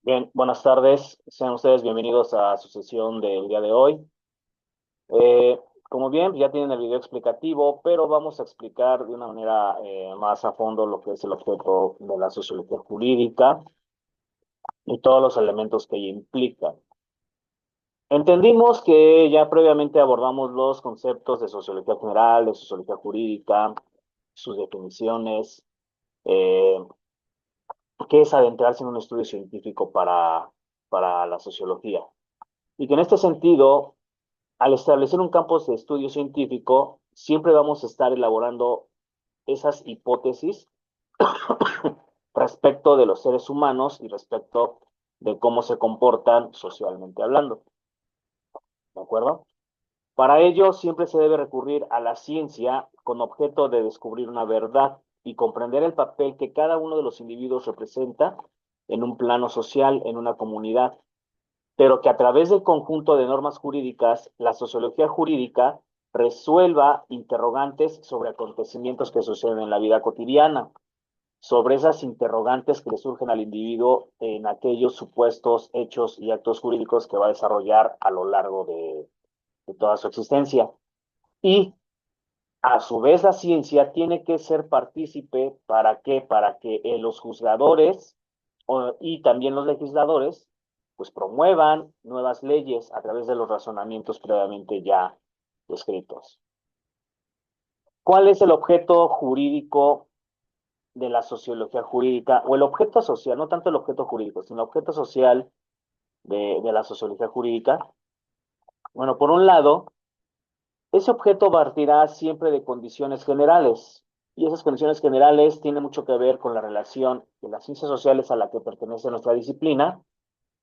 Bien, buenas tardes. Sean ustedes bienvenidos a su sesión del día de hoy. Eh, Como bien, ya tienen el video explicativo, pero vamos a explicar de una manera más a fondo lo que es el objeto de la sociología jurídica y todos los elementos que ella implica. Entendimos que ya previamente abordamos los conceptos de sociología general, de sociología jurídica, sus definiciones, eh, qué es adentrarse en un estudio científico para la sociología. Y que en este sentido, al establecer un campo de estudio científico, siempre vamos a estar elaborando esas hipótesis respecto de los seres humanos y respecto de cómo se comportan socialmente hablando. ¿De acuerdo? Para ello, siempre se debe recurrir a la ciencia con objeto de descubrir una verdad y comprender el papel que cada uno de los individuos representa en un plano social, en una comunidad, pero que a través del conjunto de normas jurídicas, la sociología jurídica resuelva interrogantes sobre acontecimientos que suceden en la vida cotidiana, sobre esas interrogantes que le surgen al individuo en aquellos supuestos hechos y actos jurídicos que va a desarrollar a lo largo de toda su existencia. Y a su vez la ciencia tiene que ser partícipe, ¿para qué? Para que los juzgadores y también los legisladores pues promuevan nuevas leyes a través de los razonamientos previamente ya descritos. ¿Cuál es el objeto jurídico de la sociología jurídica o el objeto social, no tanto el objeto jurídico, sino el objeto social de la sociología jurídica? Bueno, por un lado, ese objeto partirá siempre de condiciones generales, y esas condiciones generales tienen mucho que ver con la relación de las ciencias sociales a la que pertenece nuestra disciplina,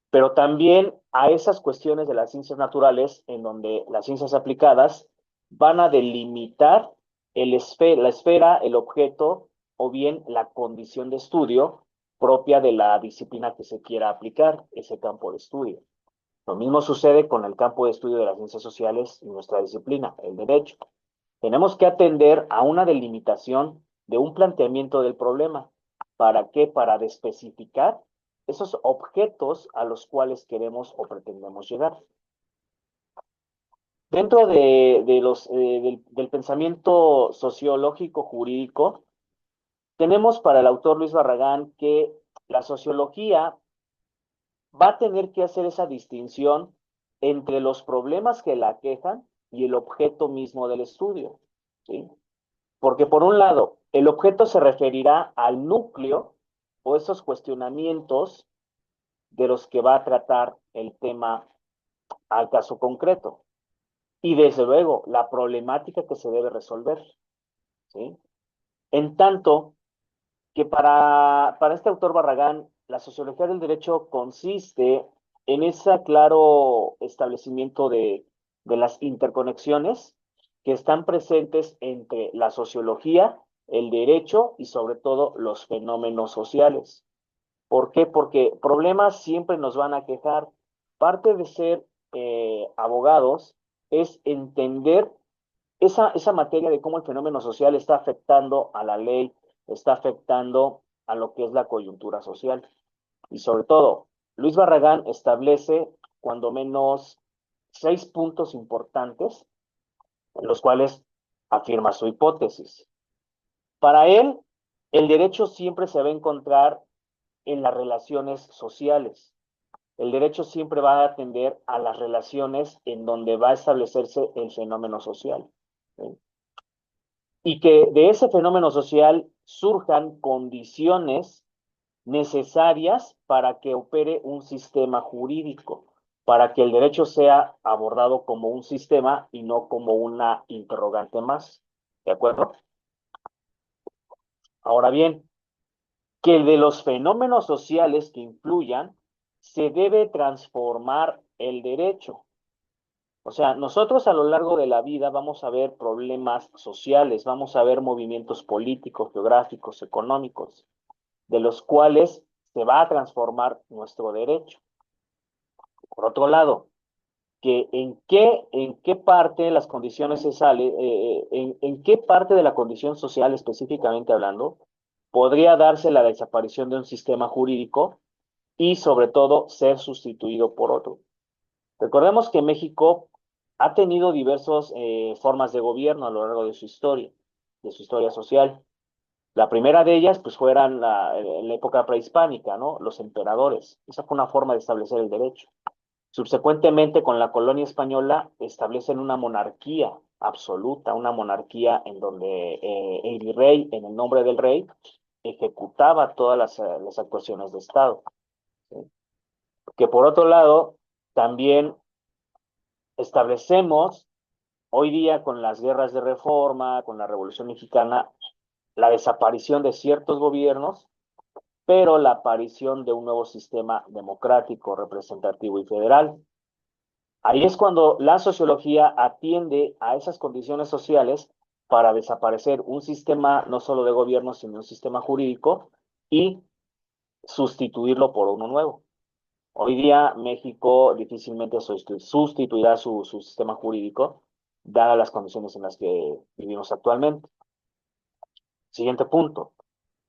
pero también a esas cuestiones de las ciencias naturales en donde las ciencias aplicadas van a delimitar la esfera, el objeto o bien la condición de estudio propia de la disciplina que se quiera aplicar, ese campo de estudio. Lo mismo sucede con el campo de estudio de las ciencias sociales y nuestra disciplina, el derecho. Tenemos que atender a una delimitación de un planteamiento del problema. ¿Para qué? Para especificar esos objetos a los cuales queremos o pretendemos llegar. Dentro del pensamiento sociológico jurídico, tenemos para el autor Luis Barragán que la sociología va a tener que hacer esa distinción entre los problemas que la aquejan y el objeto mismo del estudio, ¿sí? Porque por un lado, el objeto se referirá al núcleo o esos cuestionamientos de los que va a tratar el tema al caso concreto. Y desde luego, la problemática que se debe resolver, ¿sí? En tanto que para este autor Barragán, la sociología del derecho consiste en ese claro establecimiento de las interconexiones que están presentes entre la sociología, el derecho y sobre todo los fenómenos sociales. ¿Por qué? Porque problemas siempre nos van a quejar. Parte de ser abogados es entender esa materia de cómo el fenómeno social está afectando a la ley, está afectando a lo que es la coyuntura social. Y sobre todo, Luis Barragán establece cuando menos 6 puntos importantes en los cuales afirma su hipótesis. Para él, el derecho siempre se va a encontrar en las relaciones sociales. El derecho siempre va a atender a las relaciones en donde va a establecerse el fenómeno social, ¿sí? Y que de ese fenómeno social surjan condiciones necesarias para que opere un sistema jurídico, para que el derecho sea abordado como un sistema y no como una interrogante más. ¿De acuerdo? Ahora bien, que de los fenómenos sociales que influyan, se debe transformar el derecho. O sea, nosotros a lo largo de la vida vamos a ver problemas sociales, vamos a ver movimientos políticos, geográficos, económicos, de los cuales se va a transformar nuestro derecho. Por otro lado, que en qué parte de las condiciones se sale, en qué parte de la condición social específicamente hablando, podría darse la desaparición de un sistema jurídico y sobre todo ser sustituido por otro. Recordemos que México ha tenido diversas formas de gobierno a lo largo de su historia social. La primera de ellas, pues, fueran en la época prehispánica, ¿no? Los emperadores. Esa fue una forma de establecer el derecho. Subsecuentemente, con la colonia española, establecen una monarquía absoluta, una monarquía en donde el virrey, en el nombre del rey, ejecutaba todas las actuaciones de Estado. ¿Sí? Que por otro lado, también establecemos hoy día con las guerras de reforma, con la Revolución Mexicana, la desaparición de ciertos gobiernos, pero la aparición de un nuevo sistema democrático, representativo y federal. Ahí es cuando la sociología atiende a esas condiciones sociales para desaparecer un sistema no solo de gobierno, sino un sistema jurídico y sustituirlo por uno nuevo. Hoy día México difícilmente sustituirá su sistema jurídico, dadas las condiciones en las que vivimos actualmente. Siguiente punto.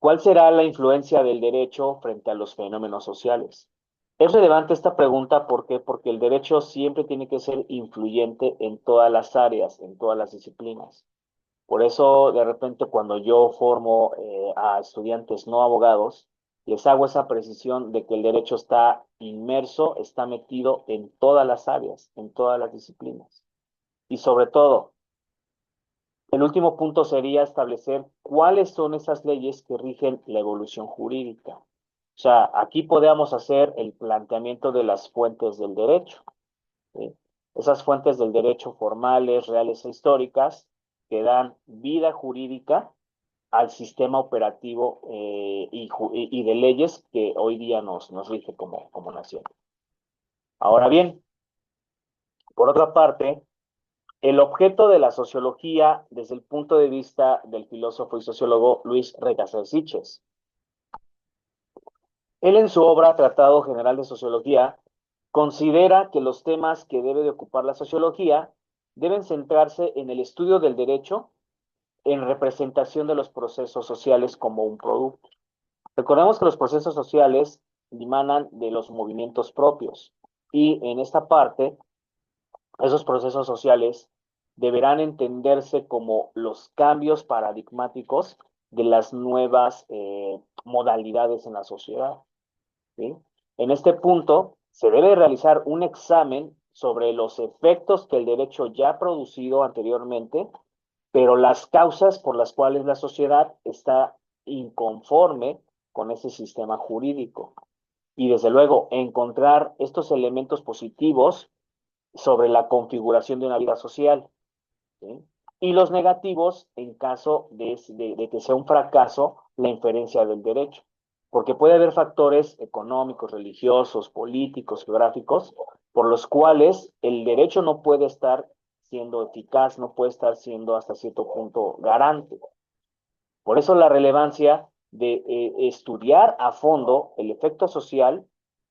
¿Cuál será la influencia del derecho frente a los fenómenos sociales? Es relevante esta pregunta, ¿por qué? Porque el derecho siempre tiene que ser influyente en todas las áreas, en todas las disciplinas. Por eso, de repente, cuando yo formo a estudiantes no abogados, les hago esa precisión de que el derecho está inmerso, está metido en todas las áreas, en todas las disciplinas. Y sobre todo, el último punto sería establecer cuáles son esas leyes que rigen la evolución jurídica. O sea, aquí podemos hacer el planteamiento de las fuentes del derecho, ¿sí? Esas fuentes del derecho formales, reales e históricas que dan vida jurídica al sistema operativo y de leyes que hoy día nos rige como nación. Ahora bien, por otra parte, el objeto de la sociología desde el punto de vista del filósofo y sociólogo Luis Regacer Siches. Él en su obra Tratado General de Sociología considera que los temas que debe de ocupar la sociología deben centrarse en el estudio del derecho en representación de los procesos sociales como un producto. Recordemos que los procesos sociales emanan de los movimientos propios y en esta parte esos procesos sociales deberán entenderse como los cambios paradigmáticos de las nuevas modalidades en la sociedad. ¿Sí? En este punto, se debe realizar un examen sobre los efectos que el derecho ya ha producido anteriormente, pero las causas por las cuales la sociedad está inconforme con ese sistema jurídico. Y desde luego, encontrar estos elementos positivos sobre la configuración de una vida social, ¿sí? Y los negativos en caso de que sea un fracaso la inferencia del derecho, porque puede haber factores económicos, religiosos, políticos, geográficos, por los cuales el derecho no puede estar siendo eficaz, no puede estar siendo hasta cierto punto garante. Por eso la relevancia de estudiar a fondo el efecto social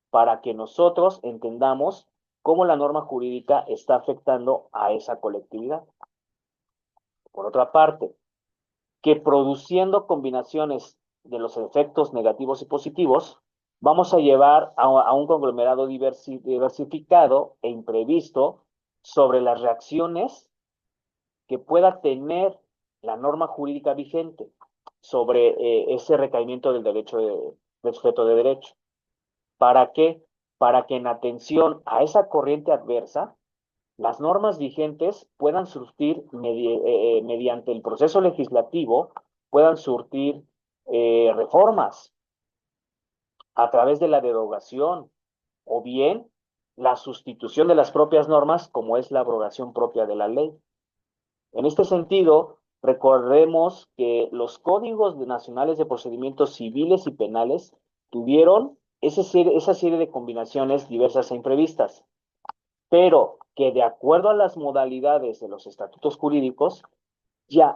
para que nosotros entendamos cómo la norma jurídica está afectando a esa colectividad. Por otra parte, que produciendo combinaciones de los efectos negativos y positivos, vamos a llevar a un conglomerado diversificado e imprevisto sobre las reacciones que pueda tener la norma jurídica vigente sobre ese recaimiento del sujeto de derecho. ¿Para qué? Para que en atención a esa corriente adversa, las normas vigentes puedan surtir mediante el proceso legislativo, puedan surtir reformas a través de la derogación o bien la sustitución de las propias normas como es la abrogación propia de la ley. En este sentido, recordemos que los códigos nacionales de procedimientos civiles y penales tuvieron esa serie de combinaciones diversas e imprevistas, pero que de acuerdo a las modalidades de los estatutos jurídicos, ya,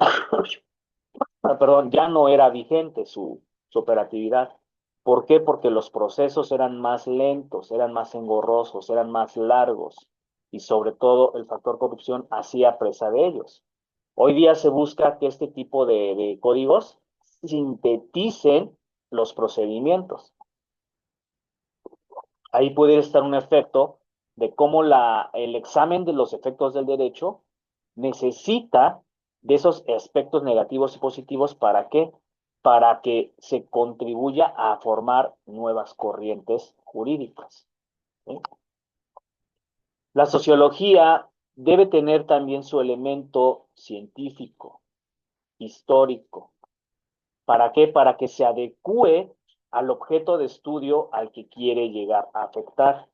perdón, ya no era vigente su operatividad. ¿Por qué? Porque los procesos eran más lentos, eran más engorrosos, eran más largos y sobre todo el factor corrupción hacía presa de ellos. Hoy día se busca que este tipo de códigos sinteticen los procedimientos. ahí puede estar un efecto de cómo el examen de los efectos del derecho necesita de esos aspectos negativos y positivos. ¿Para qué? Para que se contribuya a formar nuevas corrientes jurídicas, ¿sí? La sociología debe tener también su elemento científico, histórico. ¿Para qué? Para que se adecue al objeto de estudio al que quiere llegar a afectar,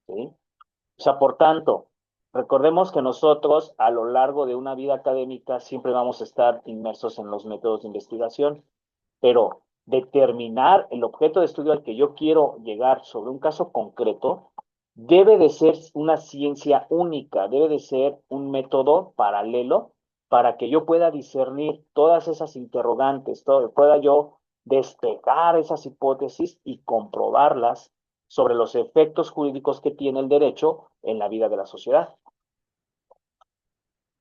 ¿sí? O sea, por tanto, recordemos que nosotros a lo largo de una vida académica siempre vamos a estar inmersos en los métodos de investigación, pero determinar el objeto de estudio al que yo quiero llegar sobre un caso concreto debe de ser una ciencia única, debe de ser un método paralelo para que yo pueda discernir todas esas interrogantes, pueda yo despejar esas hipótesis y comprobarlas sobre los efectos jurídicos que tiene el derecho en la vida de la sociedad.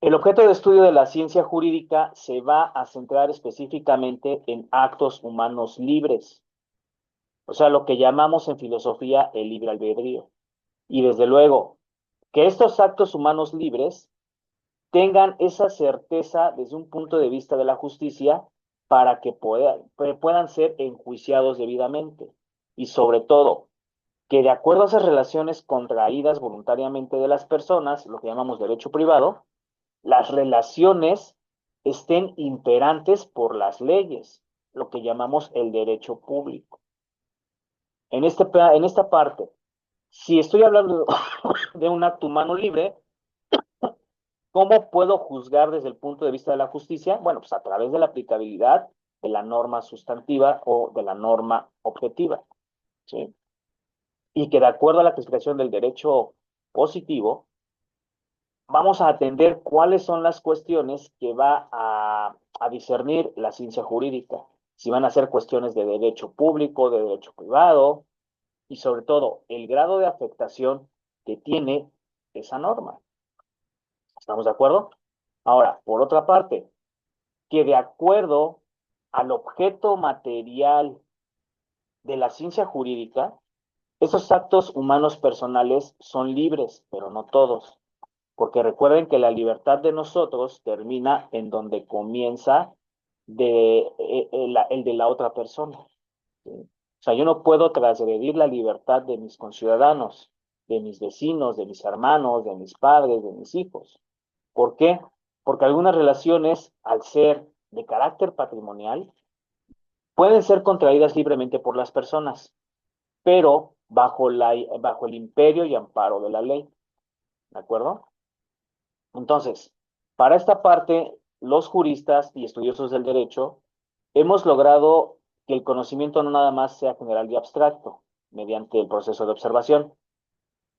El objeto de estudio de la ciencia jurídica se va a centrar específicamente en actos humanos libres, o sea, lo que llamamos en filosofía el libre albedrío. Y desde luego, que estos actos humanos libres tengan esa certeza desde un punto de vista de la justicia para que puedan ser enjuiciados debidamente. Y sobre todo, que de acuerdo a esas relaciones contraídas voluntariamente de las personas, lo que llamamos derecho privado, las relaciones estén imperantes por las leyes, lo que llamamos el derecho público. En esta parte, si estoy hablando de un acto humano libre, ¿cómo puedo juzgar desde el punto de vista de la justicia? Bueno, pues a través de la aplicabilidad de la norma sustantiva o de la norma objetiva, ¿sí? Y que de acuerdo a la clasificación del derecho positivo, vamos a atender cuáles son las cuestiones que va a discernir la ciencia jurídica. Si van a ser cuestiones de derecho público, de derecho privado, y sobre todo el grado de afectación que tiene esa norma. ¿Estamos de acuerdo? Ahora, por otra parte, que de acuerdo al objeto material de la ciencia jurídica, esos actos humanos personales son libres, pero no todos. Porque recuerden que la libertad de nosotros termina en donde comienza el de la otra persona, ¿sí? O sea, yo no puedo transgredir la libertad de mis conciudadanos, de mis vecinos, de mis hermanos, de mis padres, de mis hijos. ¿Por qué? Porque algunas relaciones, al ser de carácter patrimonial, pueden ser contraídas libremente por las personas, pero bajo el imperio y amparo de la ley. ¿De acuerdo? Entonces, para esta parte, los juristas y estudiosos del derecho hemos logrado que el conocimiento no nada más sea general y abstracto, mediante el proceso de observación,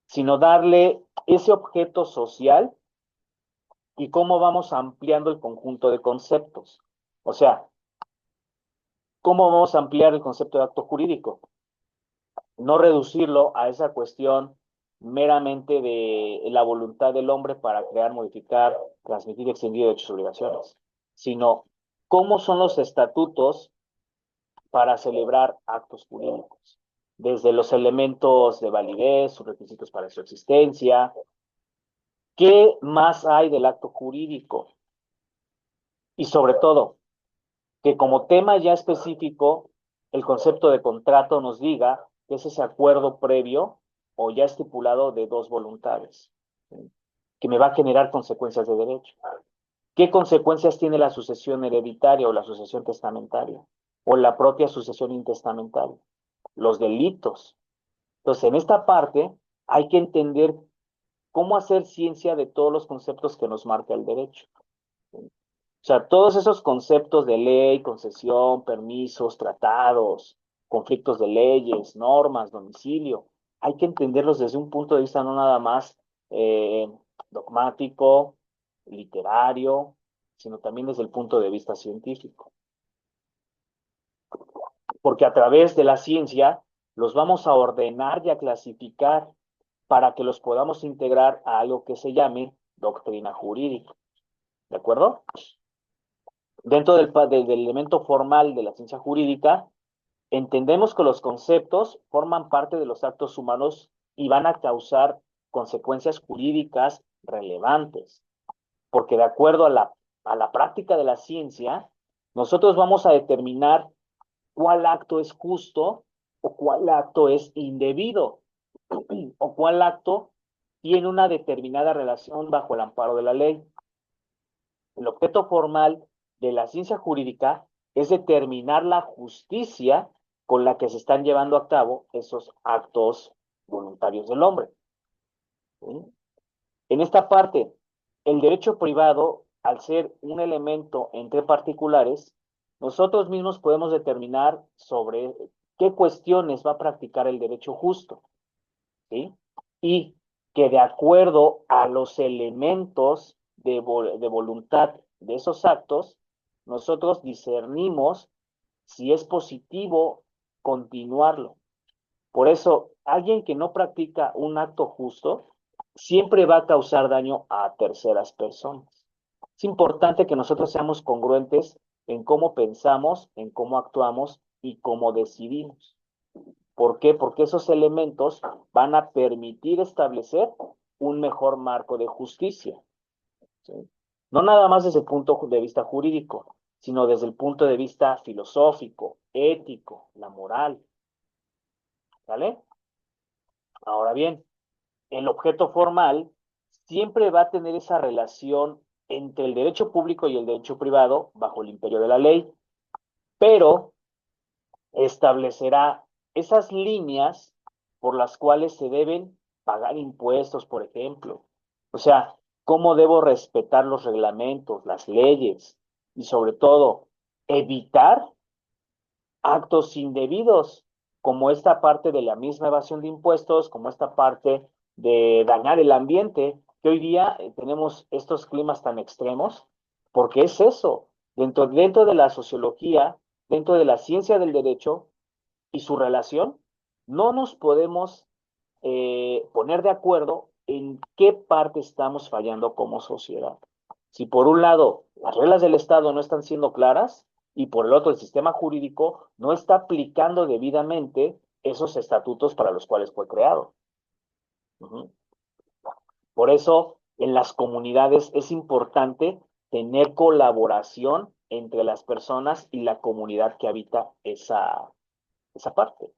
sino darle ese objeto social y cómo vamos ampliando el conjunto de conceptos. O sea, ¿cómo vamos a ampliar el concepto de acto jurídico? No reducirlo a esa cuestión meramente de la voluntad del hombre para crear, modificar, transmitir y extender derechos y obligaciones, sino cómo son los estatutos para celebrar actos jurídicos, desde los elementos de validez, sus requisitos para su existencia, qué más hay del acto jurídico y sobre todo, que como tema ya específico, el concepto de contrato nos diga que es ese acuerdo previo o ya estipulado de dos voluntades, ¿sí? Que me va a generar consecuencias de derecho. ¿Qué consecuencias tiene la sucesión hereditaria o la sucesión testamentaria? O la propia sucesión intestamentaria. Los delitos. Entonces, en esta parte hay que entender cómo hacer ciencia de todos los conceptos que nos marca el derecho, ¿sí? O sea, todos esos conceptos de ley, concesión, permisos, tratados, conflictos de leyes, normas, domicilio, hay que entenderlos desde un punto de vista no nada más eh, dogmático, literario, sino también desde el punto de vista científico. Porque a través de la ciencia los vamos a ordenar y a clasificar para que los podamos integrar a algo que se llame doctrina jurídica. ¿De acuerdo? Dentro del elemento formal de la ciencia jurídica, Entendemos que los conceptos forman parte de los actos humanos y van a causar consecuencias jurídicas relevantes, porque de acuerdo a la práctica de la ciencia, nosotros vamos a determinar cuál acto es justo o cuál acto es indebido o cuál acto tiene una determinada relación bajo el amparo de la ley. El objeto formal de la ciencia jurídica es determinar la justicia con la que se están llevando a cabo esos actos voluntarios del hombre. ¿Sí? En esta parte, el derecho privado, al ser un elemento entre particulares, nosotros mismos podemos determinar sobre qué cuestiones va a practicar el derecho justo, ¿sí? Y que de acuerdo a los elementos de voluntad de esos actos, nosotros discernimos si es positivo continuarlo. Por eso, alguien que no practica un acto justo siempre va a causar daño a terceras personas. Es importante que nosotros seamos congruentes en cómo pensamos, en cómo actuamos y cómo decidimos. ¿Por qué? Porque esos elementos van a permitir establecer un mejor marco de justicia, ¿sí? No nada más desde el punto de vista jurídico, sino desde el punto de vista filosófico, ético, la moral, ¿vale? Ahora bien, el objeto formal siempre va a tener esa relación entre el derecho público y el derecho privado bajo el imperio de la ley, pero establecerá esas líneas por las cuales se deben pagar impuestos, por ejemplo. O sea, cómo debo respetar los reglamentos, las leyes y sobre todo evitar actos indebidos, como esta parte de la misma evasión de impuestos, como esta parte de dañar el ambiente, que hoy día tenemos estos climas tan extremos, porque es eso, dentro de la sociología, dentro de la ciencia del derecho y su relación, no nos podemos poner de acuerdo en qué parte estamos fallando como sociedad. Si por un lado las reglas del Estado no están siendo claras y por el otro el sistema jurídico no está aplicando debidamente esos estatutos para los cuales fue creado. Uh-huh. Por eso en las comunidades es importante tener colaboración entre las personas y la comunidad que habita esa parte.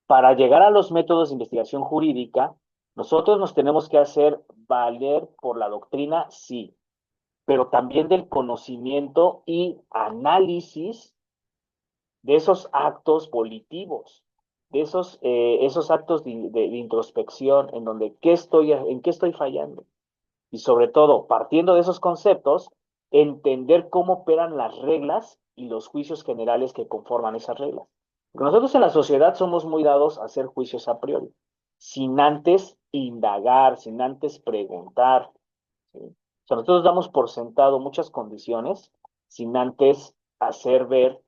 Para llegar a los métodos de investigación jurídica, nosotros nos tenemos que hacer valer por la doctrina, sí, pero también del conocimiento y análisis de esos actos volitivos, de esos actos de introspección en donde en qué estoy fallando. Y sobre todo, partiendo de esos conceptos, entender cómo operan las reglas y los juicios generales que conforman esas reglas. Porque nosotros en la sociedad somos muy dados a hacer juicios a priori, sin antes indagar, sin antes preguntar, ¿sí? O sea, nosotros damos por sentado muchas condiciones sin antes hacer ver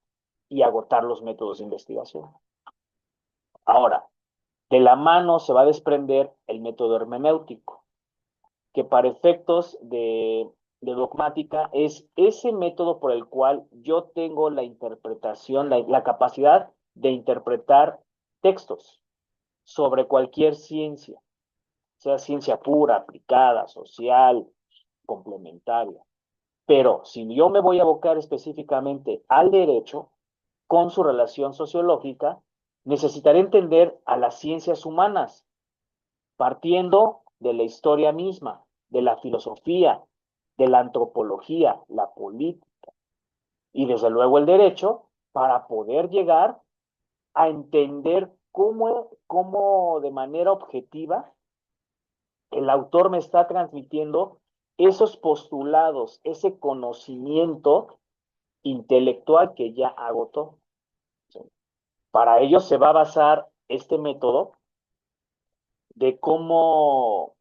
y agotar los métodos de investigación. Ahora, de la mano se va a desprender el método hermenéutico, que para efectos de dogmática es ese método por el cual yo tengo la interpretación, la capacidad de interpretar textos sobre cualquier ciencia, sea ciencia pura, aplicada, social, complementaria. Pero si yo me voy a abocar específicamente al derecho, con su relación sociológica, necesitaré entender a las ciencias humanas, partiendo de la historia misma, de la filosofía, de la antropología, la política y desde luego el derecho, para poder llegar a entender cómo de manera objetiva el autor me está transmitiendo esos postulados, ese conocimiento intelectual que ya agotó. ¿Sí? Para ello se va a basar este método de cómo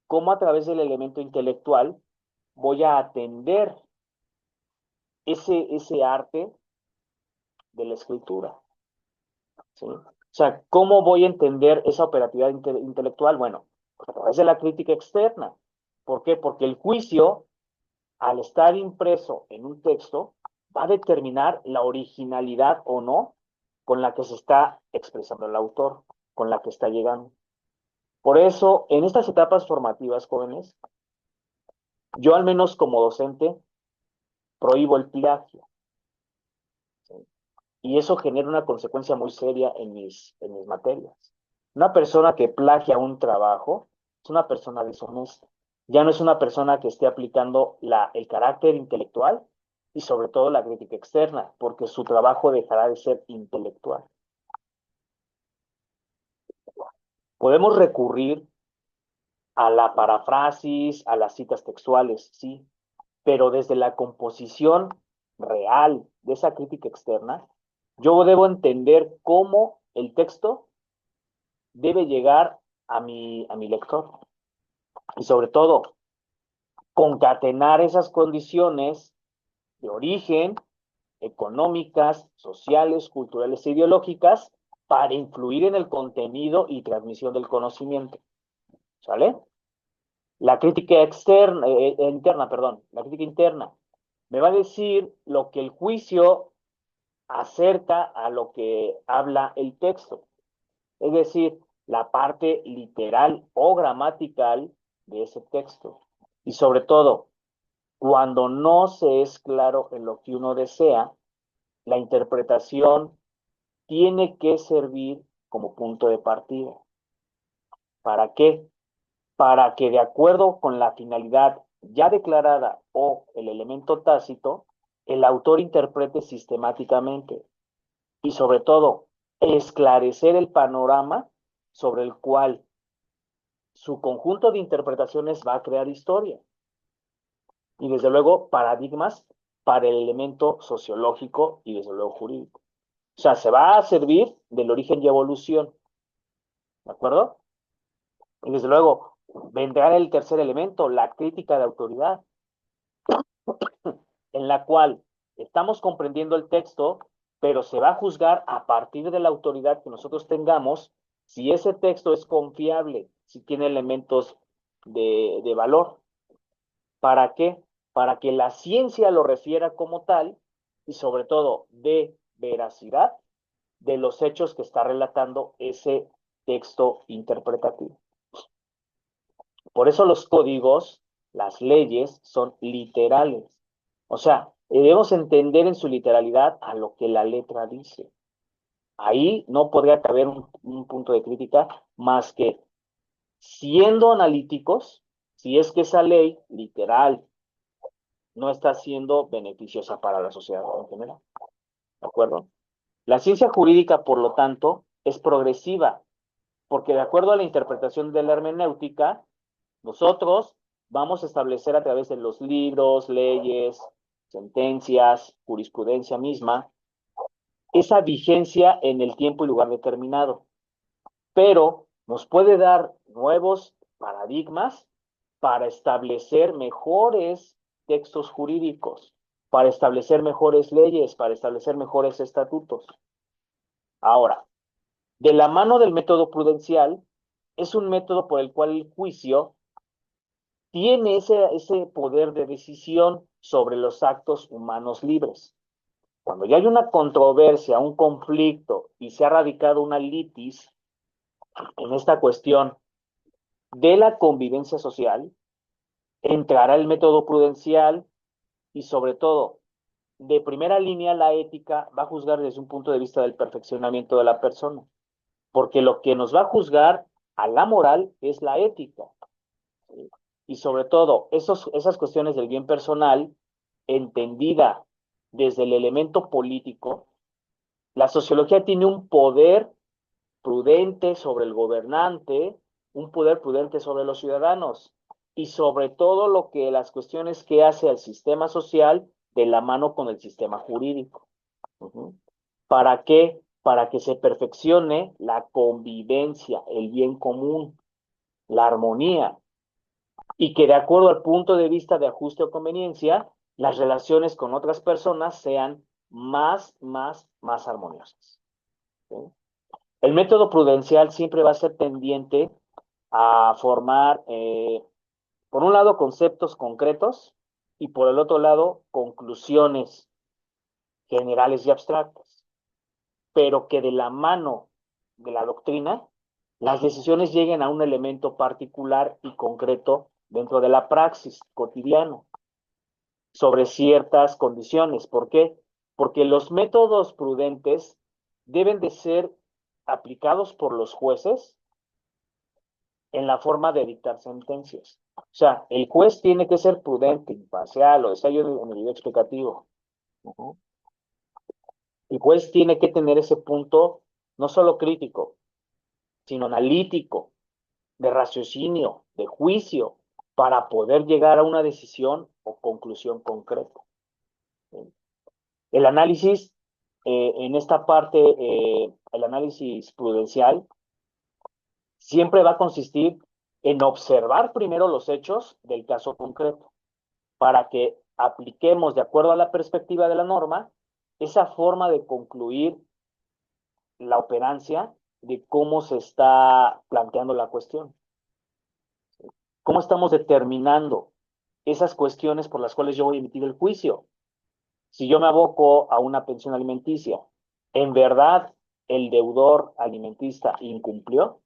a través del elemento intelectual voy a atender ese arte de la escritura, ¿sí? O sea, ¿cómo voy a entender esa operatividad intelectual? Bueno, pues a través de la crítica externa. ¿Por qué? Porque el juicio, al estar impreso en un texto, va a determinar la originalidad o no con la que se está expresando el autor, con la que está llegando. Por eso, en estas etapas formativas, jóvenes, yo al menos como docente prohíbo el plagio, ¿sí? Y eso genera una consecuencia muy seria en mis materias. Una persona que plagia un trabajo es una persona deshonesta. Ya no es una persona que esté aplicando el carácter intelectual y sobre todo la crítica externa, porque su trabajo dejará de ser intelectual. Podemos recurrir a la parafrasis, a las citas textuales, sí, pero desde la composición real de esa crítica externa, yo debo entender cómo el texto debe llegar a mi lector. Y sobre todo, concatenar esas condiciones de origen, económicas, sociales, culturales e ideológicas para influir en el contenido y transmisión del conocimiento. ¿Sale? La crítica externa, interna, perdón, la crítica interna me va a decir lo que el juicio acerca a lo que habla el texto. Es decir, la parte literal o gramatical de ese texto. Y sobre todo, cuando no se es claro en lo que uno desea, la interpretación tiene que servir como punto de partida. ¿Para qué? Para que de acuerdo con la finalidad ya declarada o el elemento tácito, el autor interprete sistemáticamente y sobre todo esclarecer el panorama sobre el cual su conjunto de interpretaciones va a crear historia y desde luego paradigmas para el elemento sociológico y desde luego jurídico. O sea, se va a servir del origen y evolución, ¿de acuerdo? Y desde luego vendrá el tercer elemento, la crítica de autoridad, en la cual estamos comprendiendo el texto, pero se va a juzgar a partir de la autoridad que nosotros tengamos si ese texto es confiable, si tiene elementos de valor. ¿Para qué? Para que la ciencia lo refiera como tal y sobre todo de veracidad de los hechos que está relatando ese texto interpretativo. Por eso los códigos, las leyes, son literales. O sea, debemos entender en su literalidad a lo que la letra dice. Ahí no podría caber un punto de crítica más que siendo analíticos, si es que esa ley literal no está siendo beneficiosa para la sociedad en general. ¿De acuerdo? La ciencia jurídica, por lo tanto, es progresiva, porque de acuerdo a la interpretación de la hermenéutica, nosotros vamos a establecer a través de los libros, leyes, sentencias, jurisprudencia misma, esa vigencia en el tiempo y lugar determinado. Pero nos puede dar nuevos paradigmas para establecer mejores textos jurídicos, para establecer mejores leyes, para establecer mejores estatutos. Ahora, de la mano del método prudencial, es un método por el cual el juicio tiene ese poder de decisión sobre los actos humanos libres. Cuando ya hay una controversia, un conflicto y se ha radicado una litis en esta cuestión de la convivencia social, entrará el método prudencial y sobre todo, de primera línea, la ética va a juzgar desde un punto de vista del perfeccionamiento de la persona, porque lo que nos va a juzgar a la moral es la ética. ¿Sí? Y sobre todo, esas cuestiones del bien personal, entendida desde el elemento político, la sociología tiene un poder prudente sobre el gobernante, un poder prudente sobre los ciudadanos y sobre todo lo que las cuestiones que hace al sistema social de la mano con el sistema jurídico. ¿Para qué? Para que se perfeccione la convivencia, el bien común, la armonía y que de acuerdo al punto de vista de ajuste o conveniencia, las relaciones con otras personas sean más armoniosas. ¿Sí? El método prudencial siempre va a ser tendiente a formar, por un lado, conceptos concretos y por el otro lado, conclusiones generales y abstractas, pero que de la mano de la doctrina, las decisiones lleguen a un elemento particular y concreto dentro de la praxis cotidiana sobre ciertas condiciones. ¿Por qué? Porque los métodos prudentes deben de ser aplicados por los jueces en la forma de dictar sentencias. O sea, el juez tiene que ser prudente, imparcial, lo decía yo en el video explicativo. El juez tiene que tener ese punto no solo crítico, sino analítico, de raciocinio, de juicio, para poder llegar a una decisión o conclusión concreta. El análisis, en esta parte, el análisis prudencial, siempre va a consistir en observar primero los hechos del caso concreto, para que apliquemos, de acuerdo a la perspectiva de la norma, esa forma de concluir la operancia de cómo se está planteando la cuestión. ¿Cómo estamos determinando esas cuestiones por las cuales yo voy a emitir el juicio? Si yo me aboco a una pensión alimenticia, ¿en verdad el deudor alimentista incumplió?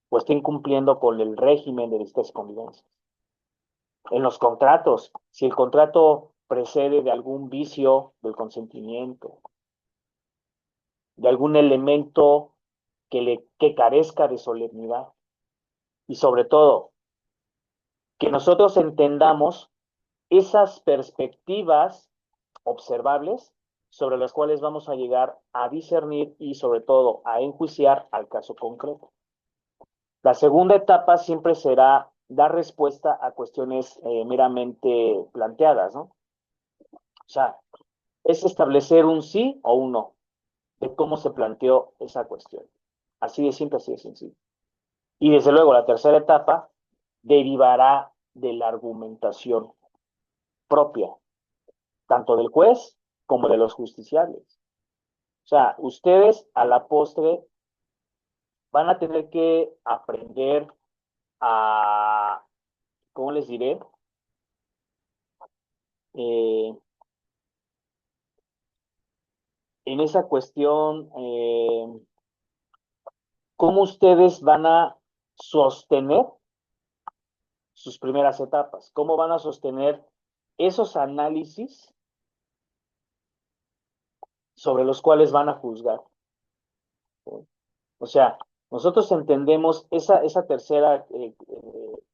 ¿O está incumpliendo con el régimen de estas convivencias? En los contratos, si el contrato precede de algún vicio del consentimiento, de algún elemento que carezca de solemnidad, y sobre todo, que nosotros entendamos esas perspectivas observables sobre las cuales vamos a llegar a discernir y sobre todo a enjuiciar al caso concreto. La segunda etapa siempre será dar respuesta a cuestiones meramente planteadas, ¿no? O sea, es establecer un sí o un no de cómo se planteó esa cuestión. Así de simple, así de sencillo. Y desde luego la tercera etapa derivará de la argumentación propia, tanto del juez como de los justiciables. O sea, ustedes a la postre van a tener que aprender a, ¿cómo les diré? Eh, en esa cuestión, ¿cómo ustedes van a sostener sus primeras etapas? ¿Cómo van a sostener esos análisis sobre los cuales van a juzgar? O sea, nosotros entendemos esa tercera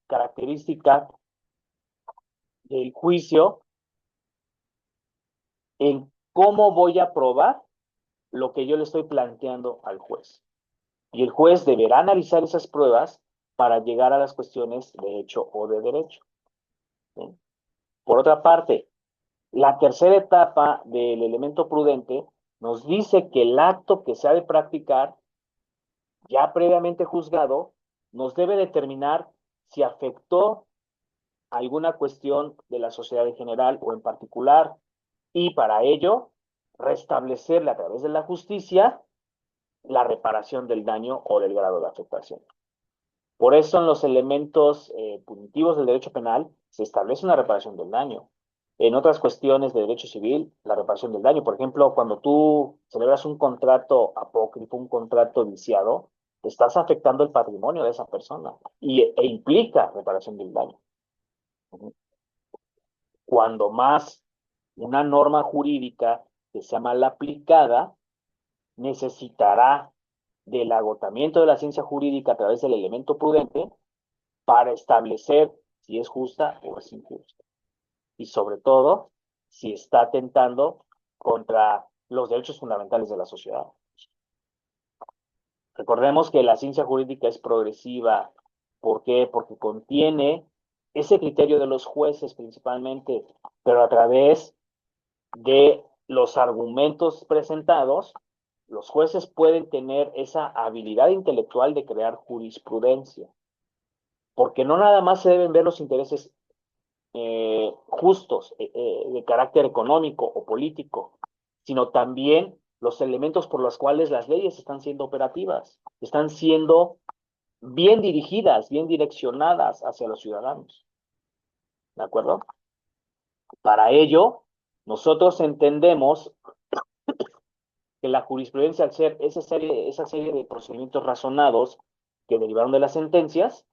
característica del juicio en cómo voy a probar lo que yo le estoy planteando al juez. Y el juez deberá analizar esas pruebas para llegar a las cuestiones de hecho o de derecho. ¿Sí? Por otra parte, la tercera etapa del elemento prudente nos dice que el acto que se ha de practicar, ya previamente juzgado, nos debe determinar si afectó alguna cuestión de la sociedad en general o en particular, y para ello restablecerle a través de la justicia la reparación del daño o del grado de afectación. Por eso en los elementos punitivos del derecho penal se establece una reparación del daño. En otras cuestiones de derecho civil, la reparación del daño. Por ejemplo, cuando tú celebras un contrato apócrifo, un contrato viciado, estás afectando el patrimonio de esa persona e implica reparación del daño. Cuando más una norma jurídica que sea mal aplicada necesitará del agotamiento de la ciencia jurídica a través del elemento prudente para establecer si es justa o es injusta. Y sobre todo, si está atentando contra los derechos fundamentales de la sociedad. Recordemos que la ciencia jurídica es progresiva. ¿Por qué? Porque contiene ese criterio de los jueces principalmente, pero a través de los argumentos presentados, los jueces pueden tener esa habilidad intelectual de crear jurisprudencia, porque no nada más se deben ver los intereses justos de carácter económico o político, sino también los elementos por los cuales las leyes están siendo operativas, están siendo bien dirigidas, bien direccionadas hacia los ciudadanos. ¿De acuerdo? Para ello, nosotros entendemos que la jurisprudencia, al ser esa serie de procedimientos razonados que derivaron de las sentencias,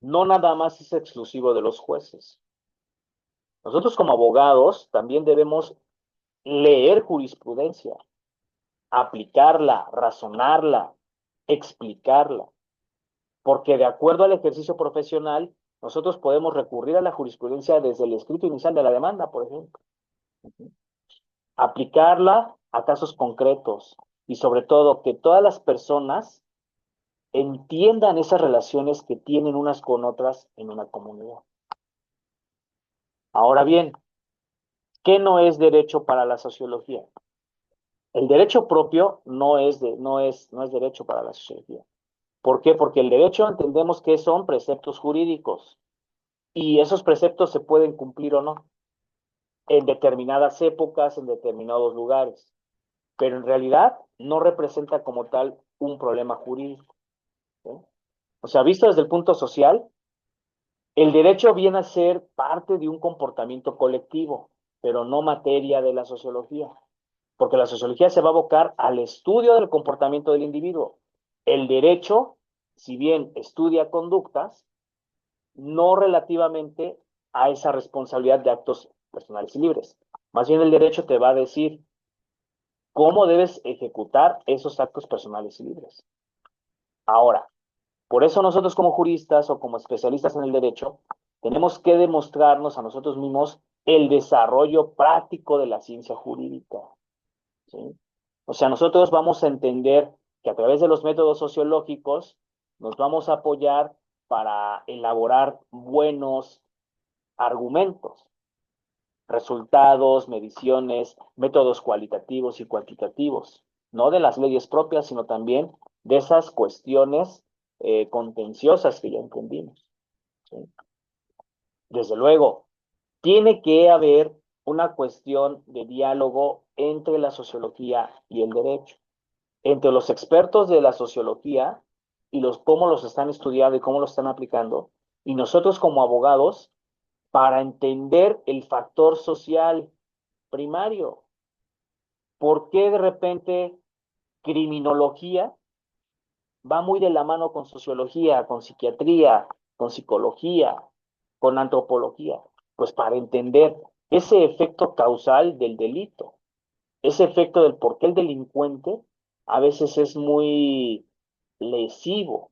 no nada más es exclusivo de los jueces. Nosotros como abogados también debemos leer jurisprudencia, aplicarla, razonarla, explicarla, porque de acuerdo al ejercicio profesional, nosotros podemos recurrir a la jurisprudencia desde el escrito inicial de la demanda, por ejemplo. Aplicarla a casos concretos y sobre todo que todas las personas entiendan esas relaciones que tienen unas con otras en una comunidad. Ahora bien, ¿qué no es derecho para la sociología? El derecho propio no es derecho para la sociología. ¿Por qué? Porque el derecho entendemos que son preceptos jurídicos y esos preceptos se pueden cumplir o no en determinadas épocas, en determinados lugares, pero en realidad no representa como tal un problema jurídico, ¿sí? O sea, visto desde el punto social, el derecho viene a ser parte de un comportamiento colectivo, pero no materia de la sociología, porque la sociología se va a abocar al estudio del comportamiento del individuo. El derecho, si bien estudia conductas, no relativamente a esa responsabilidad de actos personales y libres. Más bien el derecho te va a decir cómo debes ejecutar esos actos personales y libres. Ahora, por eso nosotros como juristas o como especialistas en el derecho, tenemos que demostrarnos a nosotros mismos el desarrollo práctico de la ciencia jurídica, ¿sí? O sea, nosotros vamos a entender que a través de los métodos sociológicos nos vamos a apoyar para elaborar buenos argumentos, resultados, mediciones, métodos cualitativos y cuantitativos, no de las leyes propias, sino también de esas cuestiones contenciosas que ya entendimos, ¿sí? Desde luego, tiene que haber una cuestión de diálogo entre la sociología y el derecho, entre los expertos de la sociología y cómo los están estudiando y cómo lo están aplicando, y nosotros como abogados para entender el factor social primario. ¿Por qué de repente criminología va muy de la mano con sociología, con psiquiatría, con psicología, con antropología? Pues para entender ese efecto causal del delito, ese efecto del por qué el delincuente a veces es muy lesivo.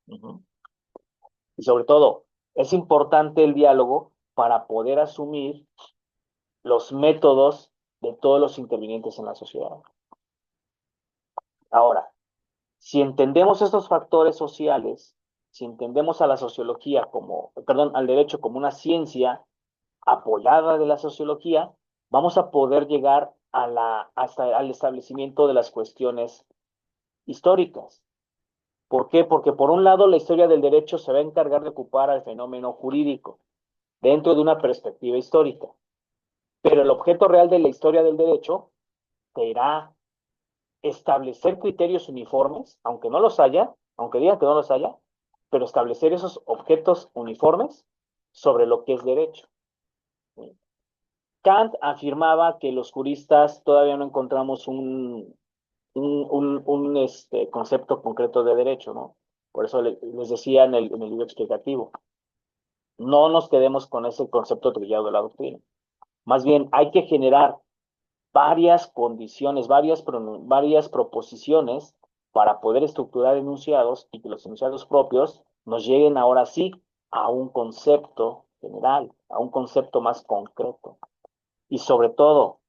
Uh-huh. Y sobre todo, es importante el diálogo para poder asumir los métodos de todos los intervinientes en la sociedad. Ahora, si entendemos estos factores sociales, si entendemos a la sociología como, perdón, al derecho como una ciencia apoyada de la sociología, vamos a poder llegar hasta al establecimiento de las cuestiones históricas. ¿Por qué? Porque por un lado la historia del derecho se va a encargar de ocupar al fenómeno jurídico dentro de una perspectiva histórica, pero el objeto real de la historia del derecho será establecer criterios uniformes, aunque no los haya, aunque digan que no los haya, pero establecer esos objetos uniformes sobre lo que es derecho. Kant afirmaba que los juristas todavía no encontramos un concepto concreto de derecho, ¿no? Por eso les decía en el libro explicativo, no nos quedemos con ese concepto trillado de la doctrina. Más bien, hay que generar varias condiciones, varias proposiciones para poder estructurar enunciados y que los enunciados propios nos lleguen ahora sí a un concepto general, a un concepto más concreto. Y sobre todo,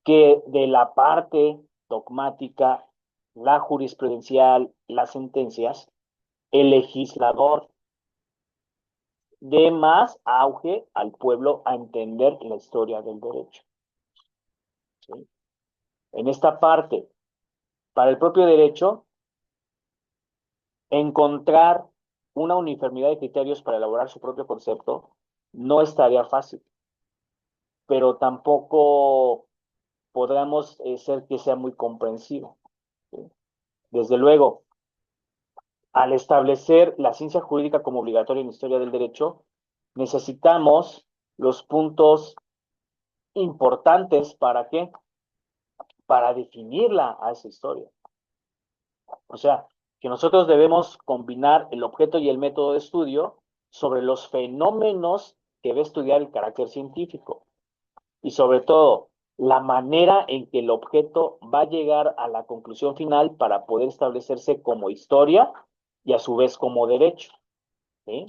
que de la parte dogmática, la jurisprudencial, las sentencias, el legislador dé más auge al pueblo a entender la historia del derecho, ¿sí? En esta parte, para el propio derecho, encontrar una uniformidad de criterios para elaborar su propio concepto no es tarea fácil, pero tampoco podremos ser que sea muy comprensivo, ¿sí? Desde luego, al establecer la ciencia jurídica como obligatoria en la historia del derecho, necesitamos los puntos importantes. ¿Para qué? Para definirla a esa historia. O sea, que nosotros debemos combinar el objeto y el método de estudio sobre los fenómenos que va a estudiar el carácter científico. Y sobre todo, la manera en que el objeto va a llegar a la conclusión final para poder establecerse como historia y a su vez como derecho. ¿Sí?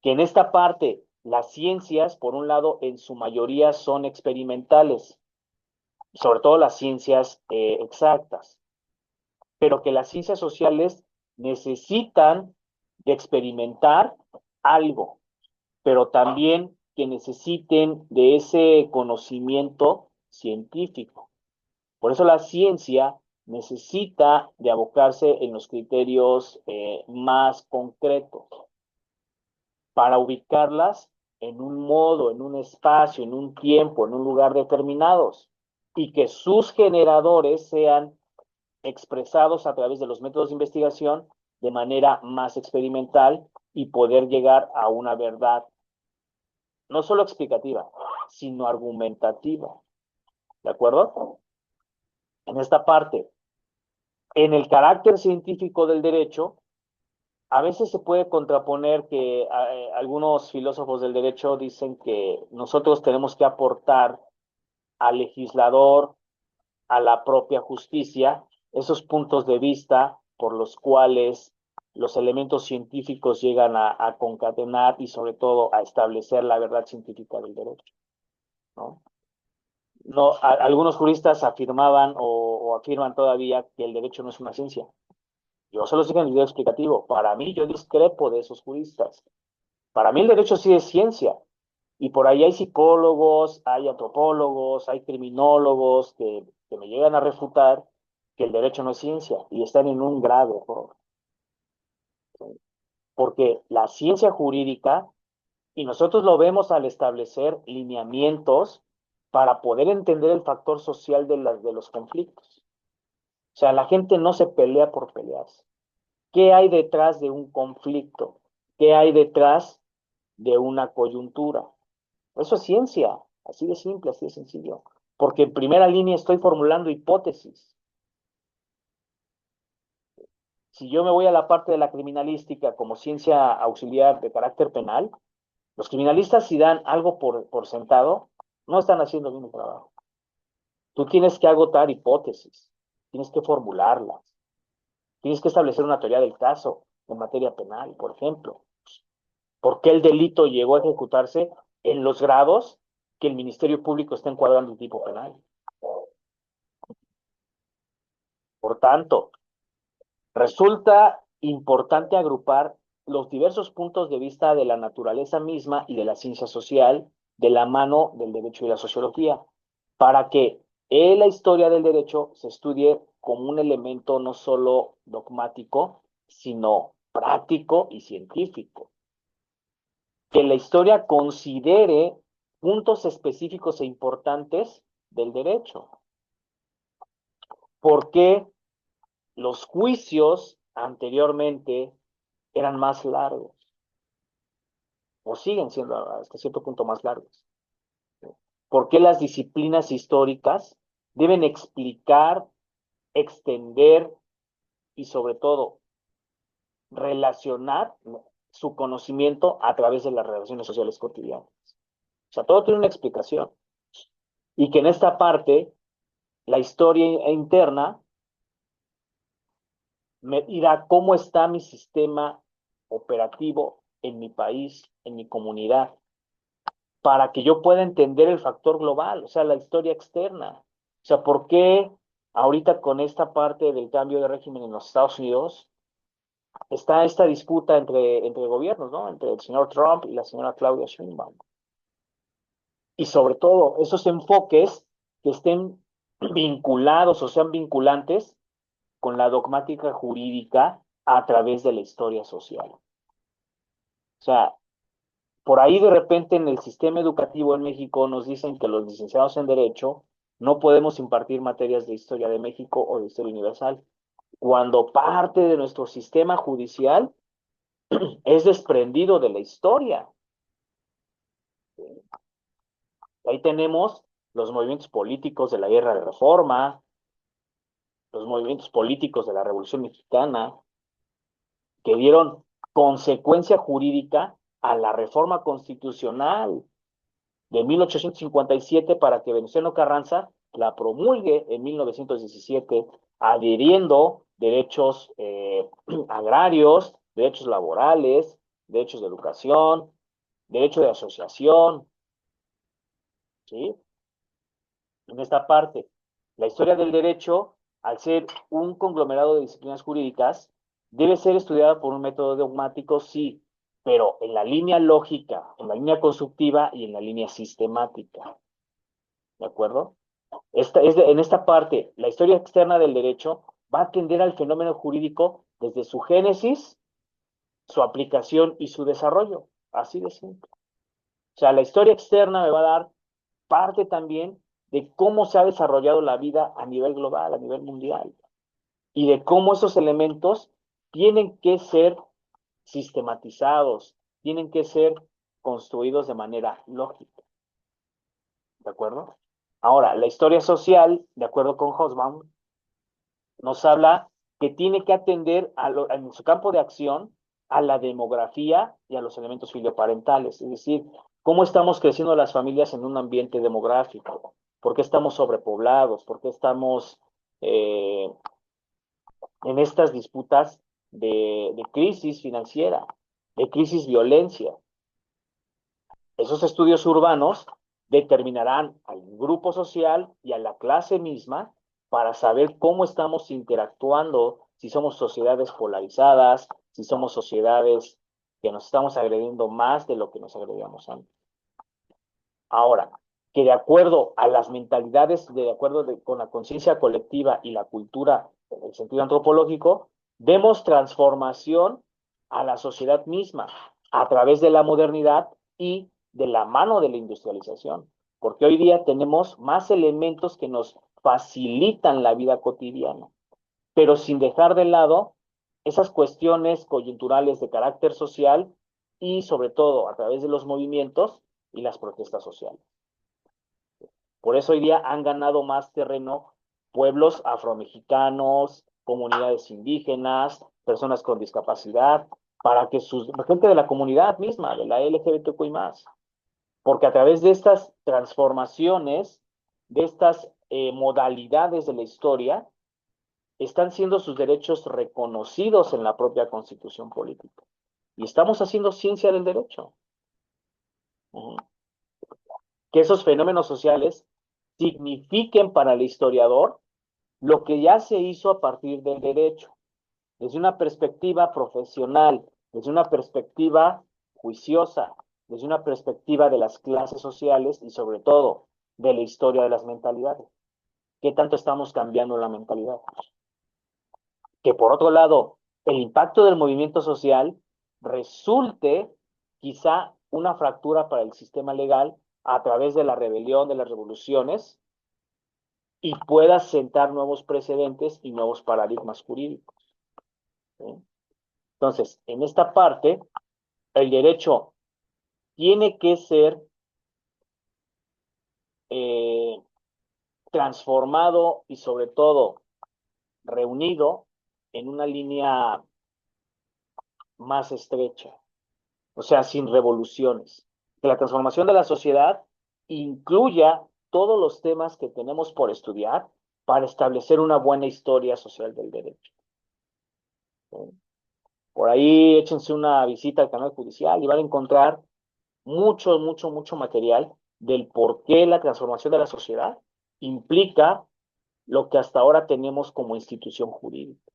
Que en esta parte, las ciencias, por un lado, en su mayoría son experimentales, sobre todo las ciencias exactas, pero que las ciencias sociales necesitan de experimentar algo, pero también que necesiten de ese conocimiento científico. Por eso la ciencia necesita de abocarse en los criterios más concretos para ubicarlas en un modo, en un espacio, en un tiempo, en un lugar determinados, y que sus generadores sean expresados a través de los métodos de investigación de manera más experimental y poder llegar a una verdad no solo explicativa, sino argumentativa. ¿De acuerdo? En esta parte, en el carácter científico del derecho, a veces se puede contraponer que algunos filósofos del derecho dicen que nosotros tenemos que aportar al legislador, a la propia justicia, esos puntos de vista por los cuales los elementos científicos llegan a concatenar y sobre todo a establecer la verdad científica del derecho, ¿no? No, algunos juristas afirmaban o afirman todavía que el derecho no es una ciencia. Yo solo sigo en el video explicativo. Para mí, yo discrepo de esos juristas. Para mí el derecho sí es ciencia. Y por ahí hay psicólogos, hay antropólogos, hay criminólogos que me llegan a refutar que el derecho no es ciencia y están en un grave error. Porque la ciencia jurídica, y nosotros lo vemos al establecer lineamientos para poder entender el factor social de los conflictos. O sea, la gente no se pelea por pelearse. ¿Qué hay detrás de un conflicto? ¿Qué hay detrás de una coyuntura? Eso es ciencia, así de simple, así de sencillo. Porque en primera línea estoy formulando hipótesis. Si yo me voy a la parte de la criminalística como ciencia auxiliar de carácter penal, los criminalistas si dan algo por sentado, no están haciendo bien el trabajo. Tú tienes que agotar hipótesis, tienes que formularlas, tienes que establecer una teoría del caso en materia penal, por ejemplo. ¿Por qué el delito llegó a ejecutarse en los grados que el Ministerio Público está encuadrando el tipo penal? Por tanto, resulta importante agrupar los diversos puntos de vista de la naturaleza misma y de la ciencia social de la mano del derecho y la sociología, para que en la historia del derecho se estudie como un elemento no solo dogmático, sino práctico y científico. Que la historia considere puntos específicos e importantes del derecho. ¿Por qué los juicios anteriormente eran más largos? O siguen siendo hasta cierto punto más largos. ¿Por qué las disciplinas históricas deben explicar, extender y sobre todo relacionar su conocimiento a través de las relaciones sociales cotidianas? O sea, todo tiene una explicación. Y que en esta parte, la historia interna me dirá cómo está mi sistema operativo en mi país, en mi comunidad, para que yo pueda entender el factor global, o sea, la historia externa. O sea, ¿por qué ahorita con esta parte del cambio de régimen en los Estados Unidos está esta disputa entre gobiernos, ¿no? Entre el señor Trump y la señora Claudia Sheinbaum. Y sobre todo, esos enfoques que estén vinculados o sean vinculantes con la dogmática jurídica a través de la historia social. O sea, por ahí de repente en el sistema educativo en México nos dicen que los licenciados en Derecho no podemos impartir materias de historia de México o de historia universal, cuando parte de nuestro sistema judicial es desprendido de la historia. Ahí tenemos los movimientos políticos de la Guerra de Reforma, los movimientos políticos de la Revolución Mexicana, que dieron consecuencia jurídica a la reforma constitucional de 1857 para que Venustiano Carranza la promulgue en 1917, adhiriendo derechos agrarios, derechos laborales, derechos de educación, derecho de asociación, ¿sí? En esta parte, la historia del derecho, al ser un conglomerado de disciplinas jurídicas, debe ser estudiada por un método dogmático, sí, pero en la línea lógica, en la línea constructiva y en la línea sistemática. ¿De acuerdo? En esta parte, la historia externa del derecho va a atender al fenómeno jurídico desde su génesis, su aplicación y su desarrollo. Así de simple. O sea, la historia externa me va a dar parte también de cómo se ha desarrollado la vida a nivel global, a nivel mundial, y de cómo esos elementos tienen que ser sistematizados, tienen que ser construidos de manera lógica. ¿De acuerdo? Ahora, la historia social, de acuerdo con Hobsbawm, nos habla que tiene que atender en su campo de acción a la demografía y a los elementos filioparentales, es decir, cómo estamos creciendo las familias en un ambiente demográfico, por qué estamos sobrepoblados, por qué estamos eh, en estas disputas de crisis financiera, de crisis violencia. Esos estudios urbanos determinarán al grupo social y a la clase misma para saber cómo estamos interactuando, si somos sociedades polarizadas, si somos sociedades que nos estamos agrediendo más de lo que nos agredíamos antes. Ahora, que de acuerdo a las mentalidades, con la conciencia colectiva y la cultura en el sentido antropológico, demos transformación a la sociedad misma a través de la modernidad y de la mano de la industrialización, porque hoy día tenemos más elementos que nos facilitan la vida cotidiana, pero sin dejar de lado esas cuestiones coyunturales de carácter social y sobre todo a través de los movimientos y las protestas sociales. Por eso hoy día han ganado más terreno pueblos afromexicanos, comunidades indígenas, personas con discapacidad, para que gente de la comunidad misma, de la LGBTQI+, porque a través de estas transformaciones, de estas modalidades de la historia, están siendo sus derechos reconocidos en la propia Constitución política. Y estamos haciendo ciencia del derecho. Que esos fenómenos sociales signifiquen para el historiador lo que ya se hizo a partir del derecho, desde una perspectiva profesional, desde una perspectiva juiciosa, desde una perspectiva de las clases sociales y sobre todo de la historia de las mentalidades. ¿Qué tanto estamos cambiando la mentalidad? Que por otro lado, el impacto del movimiento social resulte quizá una fractura para el sistema legal a través de la rebelión, de las revoluciones, y pueda sentar nuevos precedentes y nuevos paradigmas jurídicos. ¿Sí? Entonces, en esta parte, el derecho tiene que ser eh, transformado y sobre todo reunido en una línea más estrecha, o sea, sin revoluciones. Que la transformación de la sociedad incluya todos los temas que tenemos por estudiar para establecer una buena historia social del derecho. ¿Sí? Por ahí échense una visita al canal judicial y van a encontrar mucho material del por qué la transformación de la sociedad implica lo que hasta ahora tenemos como institución jurídica.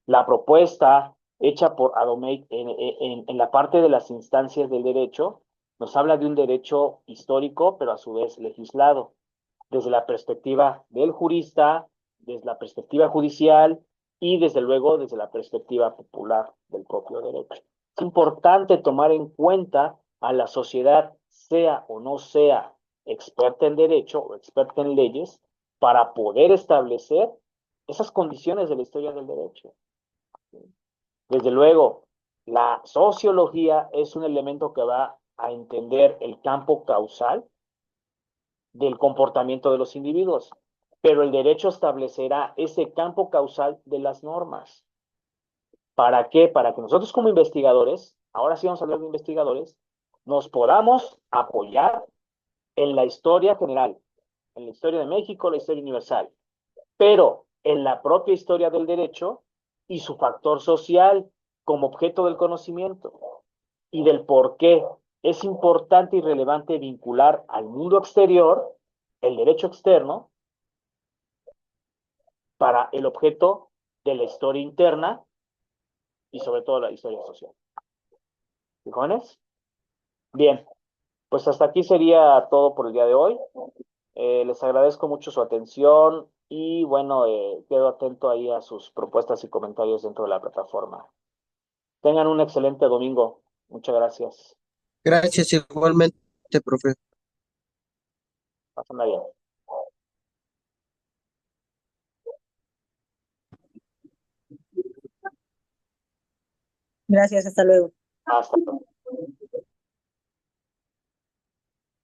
La propuesta hecha por Adomeit en la parte de las instancias del derecho nos habla de un derecho histórico, pero a su vez legislado, desde la perspectiva del jurista, desde la perspectiva judicial y desde luego desde la perspectiva popular del propio derecho. Es importante tomar en cuenta a la sociedad, sea o no sea experta en derecho o experta en leyes, para poder establecer esas condiciones de la historia del derecho. Desde luego, la sociología es un elemento que va a entender el campo causal del comportamiento de los individuos, pero el derecho establecerá ese campo causal de las normas. ¿Para qué? Para que nosotros como investigadores, ahora sí vamos a hablar de investigadores, nos podamos apoyar en la historia general, en la historia de México, la historia universal, pero en la propia historia del derecho y su factor social como objeto del conocimiento y del por qué es importante y relevante vincular al mundo exterior el derecho externo para el objeto de la historia interna y sobre todo la historia social. ¿Fijones? Bien, pues hasta aquí sería todo por el día de hoy. Les agradezco mucho su atención y bueno, quedo atento ahí a sus propuestas y comentarios dentro de la plataforma. Tengan un excelente domingo. Muchas gracias. Gracias igualmente, profe. Pásenla bien. Gracias, hasta luego. Hasta luego.